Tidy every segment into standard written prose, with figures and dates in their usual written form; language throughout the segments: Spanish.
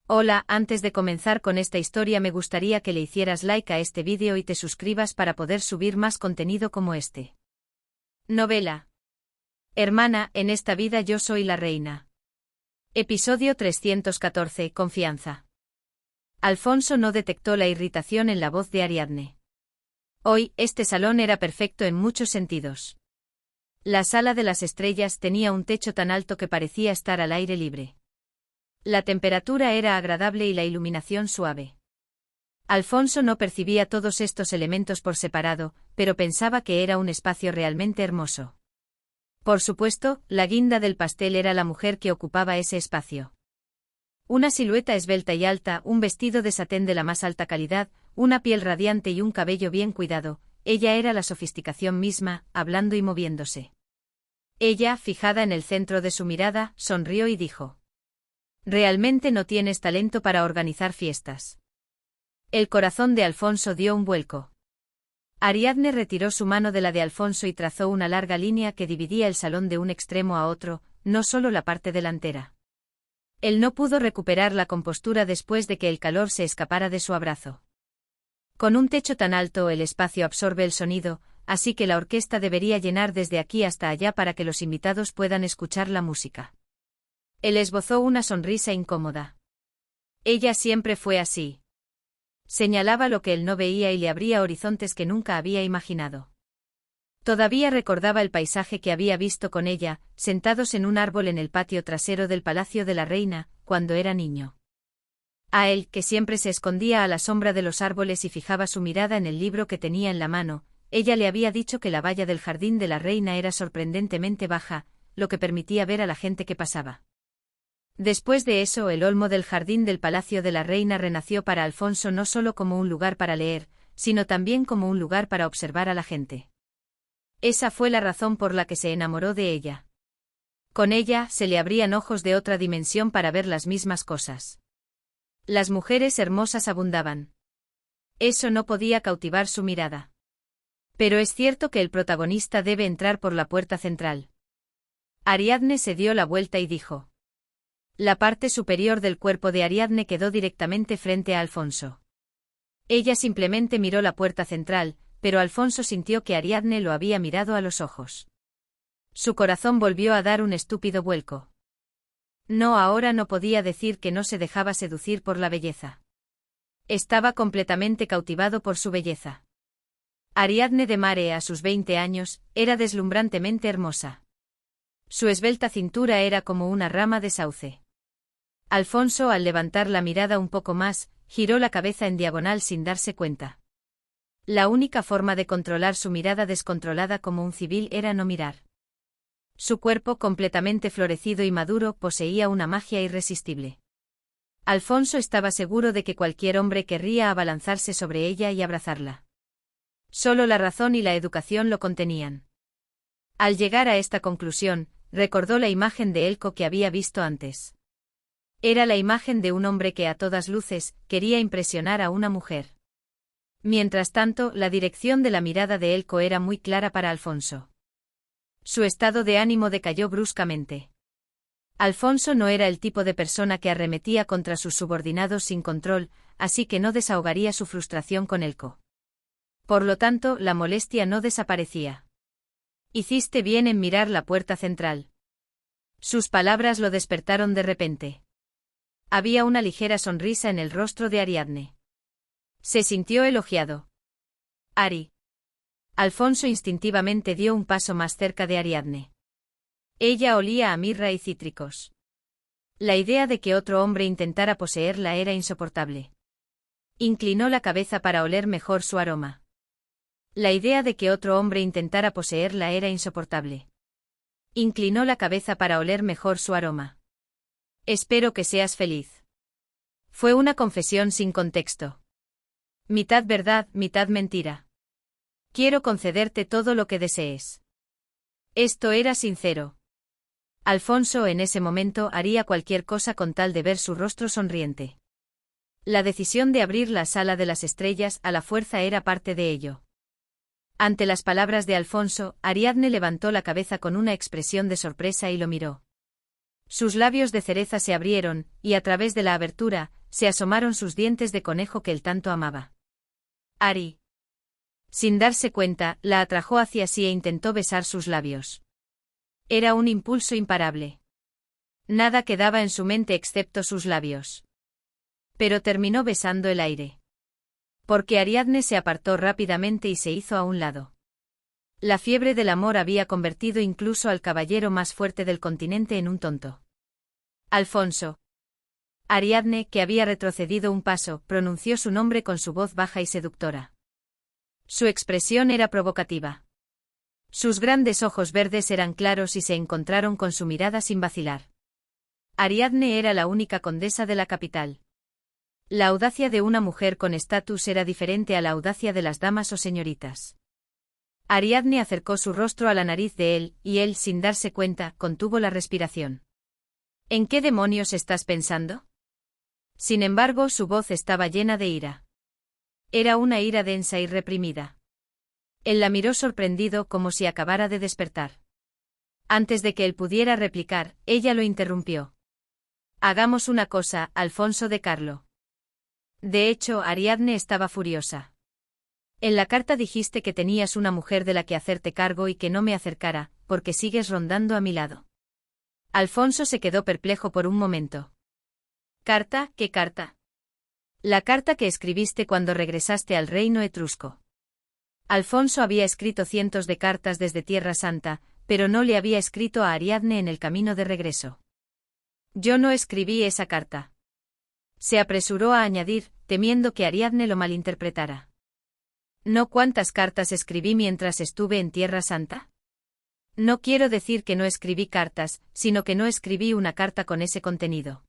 Hola, antes de comenzar con esta historia me gustaría que le hicieras like a este vídeo y te suscribas para poder subir más contenido como este. Novela. Hermana, en esta vida yo soy la reina. Episodio 314, Confianza. Alfonso no detectó la irritación en la voz de Ariadne. Hoy, este salón era perfecto en muchos sentidos. La sala de las estrellas tenía un techo tan alto que parecía estar al aire libre. La temperatura era agradable y la iluminación suave. Alfonso no percibía todos estos elementos por separado, pero pensaba que era un espacio realmente hermoso. Por supuesto, la guinda del pastel era la mujer que ocupaba ese espacio. Una silueta esbelta y alta, un vestido de satén de la más alta calidad, una piel radiante y un cabello bien cuidado, ella era la sofisticación misma, hablando y moviéndose. Ella, fijada en el centro de su mirada, sonrió y dijo: «Realmente no tienes talento para organizar fiestas». El corazón de Alfonso dio un vuelco. Ariadne retiró su mano de la de Alfonso y trazó una larga línea que dividía el salón de un extremo a otro, no solo la parte delantera. Él no pudo recuperar la compostura después de que el calor se escapara de su abrazo. Con un techo tan alto el espacio absorbe el sonido, así que la orquesta debería llenar desde aquí hasta allá para que los invitados puedan escuchar la música. Él esbozó una sonrisa incómoda. Ella siempre fue así. Señalaba lo que él no veía y le abría horizontes que nunca había imaginado. Todavía recordaba el paisaje que había visto con ella, sentados en un árbol en el patio trasero del Palacio de la Reina, cuando era niño. A él, que siempre se escondía a la sombra de los árboles y fijaba su mirada en el libro que tenía en la mano, ella le había dicho que la valla del jardín de la reina era sorprendentemente baja, lo que permitía ver a la gente que pasaba. Después de eso, el olmo del jardín del Palacio de la Reina renació para Alfonso no solo como un lugar para leer, sino también como un lugar para observar a la gente. Esa fue la razón por la que se enamoró de ella. Con ella se le abrían ojos de otra dimensión para ver las mismas cosas. Las mujeres hermosas abundaban. Eso no podía cautivar su mirada. Pero es cierto que el protagonista debe entrar por la puerta central. Ariadne se dio la vuelta y dijo. La parte superior del cuerpo de Ariadne quedó directamente frente a Alfonso. Ella simplemente miró la puerta central, pero Alfonso sintió que Ariadne lo había mirado a los ojos. Su corazón volvió a dar un estúpido vuelco. No, ahora no podía decir que no se dejaba seducir por la belleza. Estaba completamente cautivado por su belleza. Ariadne de Mare, a sus 20 años, era deslumbrantemente hermosa. Su esbelta cintura era como una rama de sauce. Alfonso, al levantar la mirada un poco más, giró la cabeza en diagonal sin darse cuenta. La única forma de controlar su mirada descontrolada como un civil era no mirar. Su cuerpo, completamente florecido y maduro, poseía una magia irresistible. Alfonso estaba seguro de que cualquier hombre querría abalanzarse sobre ella y abrazarla. Solo la razón y la educación lo contenían. Al llegar a esta conclusión, recordó la imagen de Elko que había visto antes. Era la imagen de un hombre que a todas luces quería impresionar a una mujer. Mientras tanto, la dirección de la mirada de Elko era muy clara para Alfonso. Su estado de ánimo decayó bruscamente. Alfonso no era el tipo de persona que arremetía contra sus subordinados sin control, así que no desahogaría su frustración con Elko. Por lo tanto, la molestia no desaparecía. «Hiciste bien en mirar la puerta central». Sus palabras lo despertaron de repente. Había una ligera sonrisa en el rostro de Ariadne. Se sintió elogiado. «Ari». Alfonso instintivamente dio un paso más cerca de Ariadne. Ella olía a mirra y cítricos. La idea de que otro hombre intentara poseerla era insoportable. Inclinó la cabeza para oler mejor su aroma. La idea de que otro hombre intentara poseerla era insoportable. Inclinó la cabeza para oler mejor su aroma. «Espero que seas feliz». Fue una confesión sin contexto. Mitad verdad, mitad mentira. «Quiero concederte todo lo que desees». Esto era sincero. Alfonso en ese momento haría cualquier cosa con tal de ver su rostro sonriente. La decisión de abrir la sala de las estrellas a la fuerza era parte de ello. Ante las palabras de Alfonso, Ariadne levantó la cabeza con una expresión de sorpresa y lo miró. Sus labios de cereza se abrieron, y a través de la abertura, se asomaron sus dientes de conejo que él tanto amaba. Ari. Sin darse cuenta, la atrajo hacia sí e intentó besar sus labios. Era un impulso imparable. Nada quedaba en su mente excepto sus labios. Pero terminó besando el aire. Porque Ariadne se apartó rápidamente y se hizo a un lado. La fiebre del amor había convertido incluso al caballero más fuerte del continente en un tonto. Alfonso. Ariadne, que había retrocedido un paso, pronunció su nombre con su voz baja y seductora. Su expresión era provocativa. Sus grandes ojos verdes eran claros y se encontraron con su mirada sin vacilar. Ariadne era la única condesa de la capital. La audacia de una mujer con estatus era diferente a la audacia de las damas o señoritas. Ariadne acercó su rostro a la nariz de él, y él, sin darse cuenta, contuvo la respiración. ¿En qué demonios estás pensando? Sin embargo, su voz estaba llena de ira. Era una ira densa y reprimida. Él la miró sorprendido como si acabara de despertar. Antes de que él pudiera replicar, ella lo interrumpió. Hagamos una cosa, Alfonso de Carlo. De hecho, Ariadne estaba furiosa. En la carta dijiste que tenías una mujer de la que hacerte cargo y que no me acercara, porque sigues rondando a mi lado. Alfonso se quedó perplejo por un momento. ¿Carta? ¿Qué carta? La carta que escribiste cuando regresaste al reino etrusco. Alfonso había escrito cientos de cartas desde Tierra Santa, pero no le había escrito a Ariadne en el camino de regreso. Yo no escribí esa carta. Se apresuró a añadir, temiendo que Ariadne lo malinterpretara. ¿No cuántas cartas escribí mientras estuve en Tierra Santa? No quiero decir que no escribí cartas, sino que no escribí una carta con ese contenido.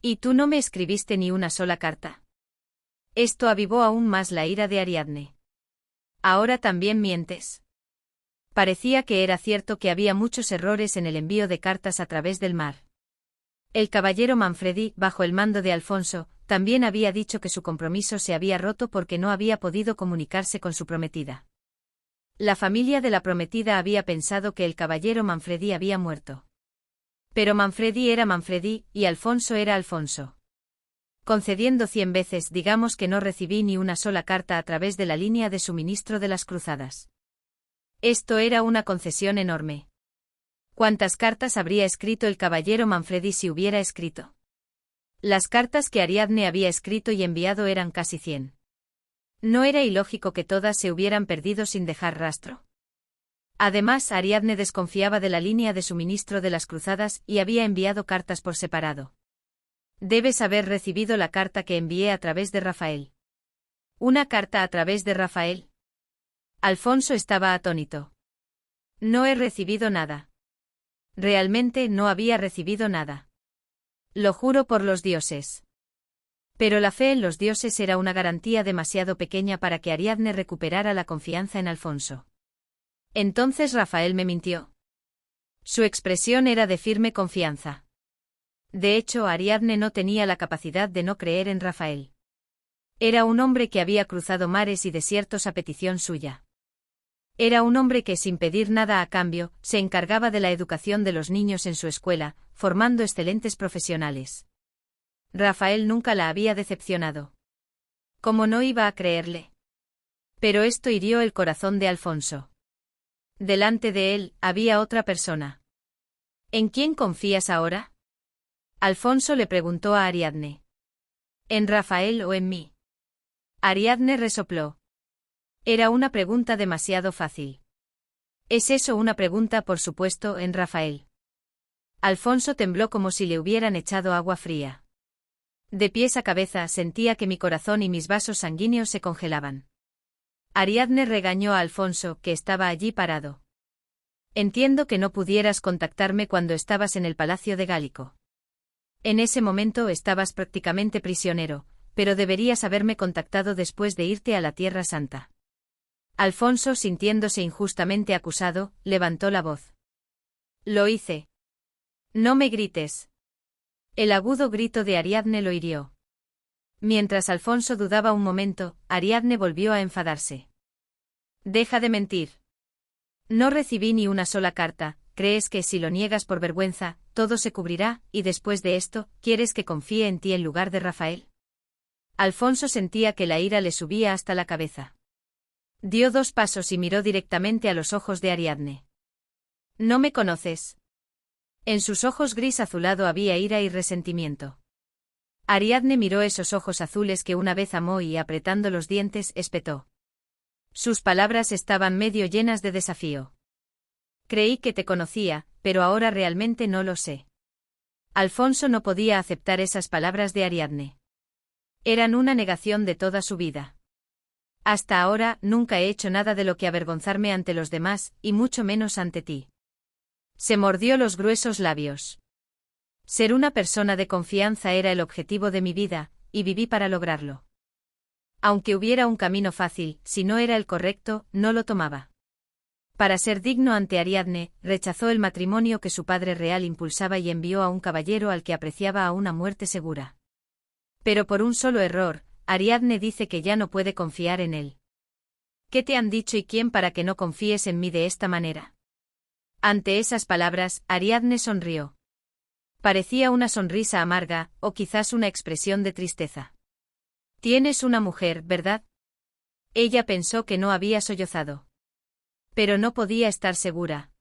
¿Y tú no me escribiste ni una sola carta? Esto avivó aún más la ira de Ariadne. ¿Ahora también mientes? Parecía que era cierto que había muchos errores en el envío de cartas a través del mar. El caballero Manfredi, bajo el mando de Alfonso, también había dicho que su compromiso se había roto porque no había podido comunicarse con su prometida. La familia de la prometida había pensado que el caballero Manfredi había muerto. Pero Manfredi era Manfredi, y Alfonso era Alfonso. Concediendo 100 veces, digamos que no recibí ni una sola carta a través de la línea de suministro de las cruzadas. Esto era una concesión enorme. ¿Cuántas cartas habría escrito el caballero Manfredi si hubiera escrito? Las cartas que Ariadne había escrito y enviado eran casi 100. ¿No era ilógico que todas se hubieran perdido sin dejar rastro? Además, Ariadne desconfiaba de la línea de suministro de las cruzadas y había enviado cartas por separado. Debes haber recibido la carta que envié a través de Rafael. ¿Una carta a través de Rafael? Alfonso estaba atónito. No he recibido nada. Realmente no había recibido nada. Lo juro por los dioses. Pero la fe en los dioses era una garantía demasiado pequeña para que Ariadne recuperara la confianza en Alfonso. Entonces Rafael me mintió. Su expresión era de firme confianza. De hecho, Ariadne no tenía la capacidad de no creer en Rafael. Era un hombre que había cruzado mares y desiertos a petición suya. Era un hombre que, sin pedir nada a cambio, se encargaba de la educación de los niños en su escuela, formando excelentes profesionales. Rafael nunca la había decepcionado. ¿Cómo no iba a creerle? Pero esto hirió el corazón de Alfonso. Delante de él, había otra persona. ¿En quién confías ahora? Alfonso le preguntó a Ariadne. ¿En Rafael o en mí? Ariadne resopló. Era una pregunta demasiado fácil. ¿Es eso una pregunta, por supuesto, en Rafael? Alfonso tembló como si le hubieran echado agua fría. De pies a cabeza sentía que mi corazón y mis vasos sanguíneos se congelaban. Ariadne regañó a Alfonso, que estaba allí parado. Entiendo que no pudieras contactarme cuando estabas en el palacio de Gálico. En ese momento estabas prácticamente prisionero, pero deberías haberme contactado después de irte a la Tierra Santa. Alfonso, sintiéndose injustamente acusado, levantó la voz. Lo hice. No me grites. El agudo grito de Ariadne lo hirió. Mientras Alfonso dudaba un momento, Ariadne volvió a enfadarse. Deja de mentir. No recibí ni una sola carta, crees que si lo niegas por vergüenza, todo se cubrirá, y después de esto, ¿quieres que confíe en ti en lugar de Rafael? Alfonso sentía que la ira le subía hasta la cabeza. Dio 2 pasos y miró directamente a los ojos de Ariadne. ¿No me conoces? En sus ojos gris azulado había ira y resentimiento. Ariadne miró esos ojos azules que una vez amó y, apretando los dientes, espetó. Sus palabras estaban medio llenas de desafío. Creí que te conocía, pero ahora realmente no lo sé. Alfonso no podía aceptar esas palabras de Ariadne. Eran una negación de toda su vida. Hasta ahora, nunca he hecho nada de lo que avergonzarme ante los demás, y mucho menos ante ti. Se mordió los gruesos labios. Ser una persona de confianza era el objetivo de mi vida, y viví para lograrlo. Aunque hubiera un camino fácil, si no era el correcto, no lo tomaba. Para ser digno ante Ariadne, rechazó el matrimonio que su padre real impulsaba y envió a un caballero al que apreciaba a una muerte segura. Pero por un solo error, Ariadne dice que ya no puede confiar en él. ¿Qué te han dicho y quién para que no confíes en mí de esta manera? Ante esas palabras, Ariadne sonrió. Parecía una sonrisa amarga, o quizás una expresión de tristeza. Tienes una mujer, ¿verdad? Ella pensó que no había sollozado. Pero no podía estar segura.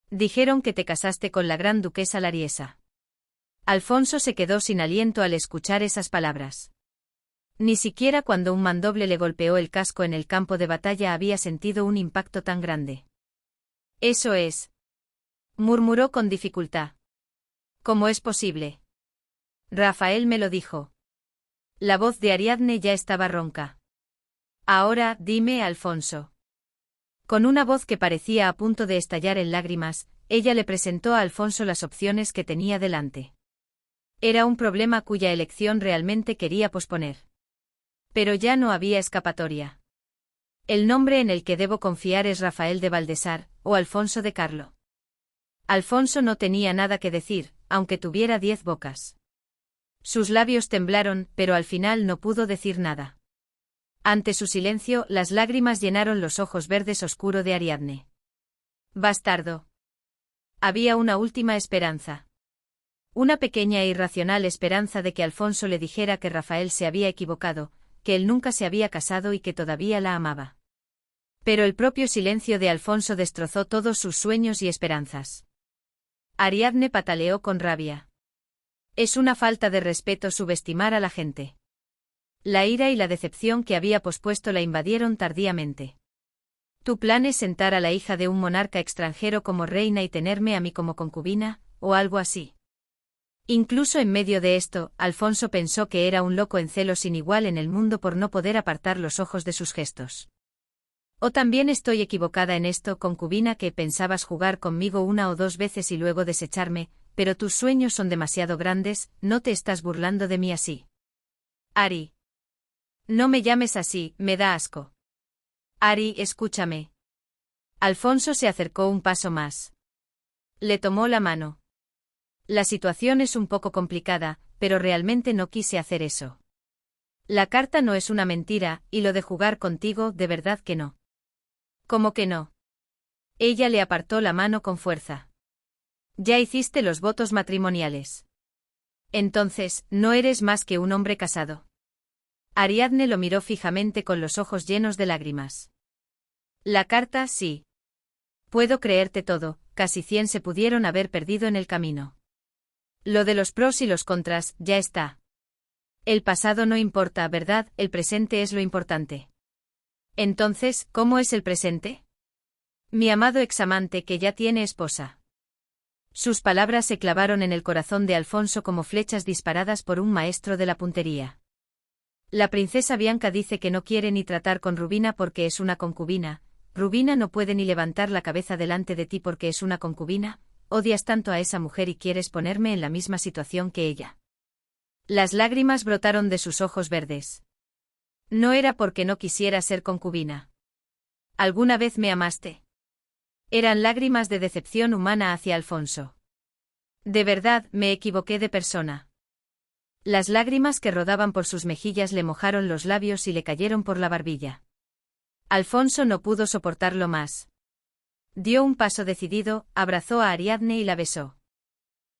Dijeron que te casaste con la gran duquesa Lariesa. Alfonso se quedó sin aliento al escuchar esas palabras. Ni siquiera cuando un mandoble le golpeó el casco en el campo de batalla había sentido un impacto tan grande. Eso es. Murmuró con dificultad. ¿Cómo es posible? Rafael me lo dijo. La voz de Ariadne ya estaba ronca. Ahora, dime, Alfonso. Con una voz que parecía a punto de estallar en lágrimas, ella le presentó a Alfonso las opciones que tenía delante. Era un problema cuya elección realmente quería posponer. Pero ya no había escapatoria. El nombre en el que debo confiar es Rafael de Valdesar, o Alfonso de Carlo. Alfonso no tenía nada que decir, aunque tuviera 10 bocas. Sus labios temblaron, pero al final no pudo decir nada. Ante su silencio, las lágrimas llenaron los ojos verdes oscuro de Ariadne. Bastardo. Había una última esperanza. Una pequeña e irracional esperanza de que Alfonso le dijera que Rafael se había equivocado, que él nunca se había casado y que todavía la amaba. Pero el propio silencio de Alfonso destrozó todos sus sueños y esperanzas. Ariadne pataleó con rabia. Es una falta de respeto subestimar a la gente. La ira y la decepción que había pospuesto la invadieron tardíamente. ¿Tu plan es sentar a la hija de un monarca extranjero como reina y tenerme a mí como concubina, o algo así? Incluso en medio de esto, Alfonso pensó que era un loco en celo sin igual en el mundo por no poder apartar los ojos de sus gestos. ¿O también estoy equivocada en esto, concubina, que pensabas jugar conmigo 1 o 2 veces y luego desecharme, pero tus sueños son demasiado grandes, no te estás burlando de mí así? Ari. No me llames así, me da asco. Ari, escúchame. Alfonso se acercó un paso más. Le tomó la mano. La situación es un poco complicada, pero realmente no quise hacer eso. La carta no es una mentira, y lo de jugar contigo, de verdad que no. ¿Cómo que no? Ella le apartó la mano con fuerza. Ya hiciste los votos matrimoniales. Entonces, no eres más que un hombre casado. Ariadne lo miró fijamente con los ojos llenos de lágrimas. La carta, sí. Puedo creerte todo, casi 100 se pudieron haber perdido en el camino. Lo de los pros y los contras, ya está. El pasado no importa, ¿verdad? El presente es lo importante. Entonces, ¿cómo es el presente? Mi amado examante que ya tiene esposa. Sus palabras se clavaron en el corazón de Alfonso como flechas disparadas por un maestro de la puntería. La princesa Bianca dice que no quiere ni tratar con Rubina porque es una concubina. Rubina no puede ni levantar la cabeza delante de ti porque es una concubina. Odias tanto a esa mujer y quieres ponerme en la misma situación que ella. Las lágrimas brotaron de sus ojos verdes. No era porque no quisiera ser concubina. ¿Alguna vez me amaste? Eran lágrimas de decepción humana hacia Alfonso. De verdad, me equivoqué de persona. Las lágrimas que rodaban por sus mejillas le mojaron los labios y le cayeron por la barbilla. Alfonso no pudo soportarlo más. Dio un paso decidido, abrazó a Ariadne y la besó.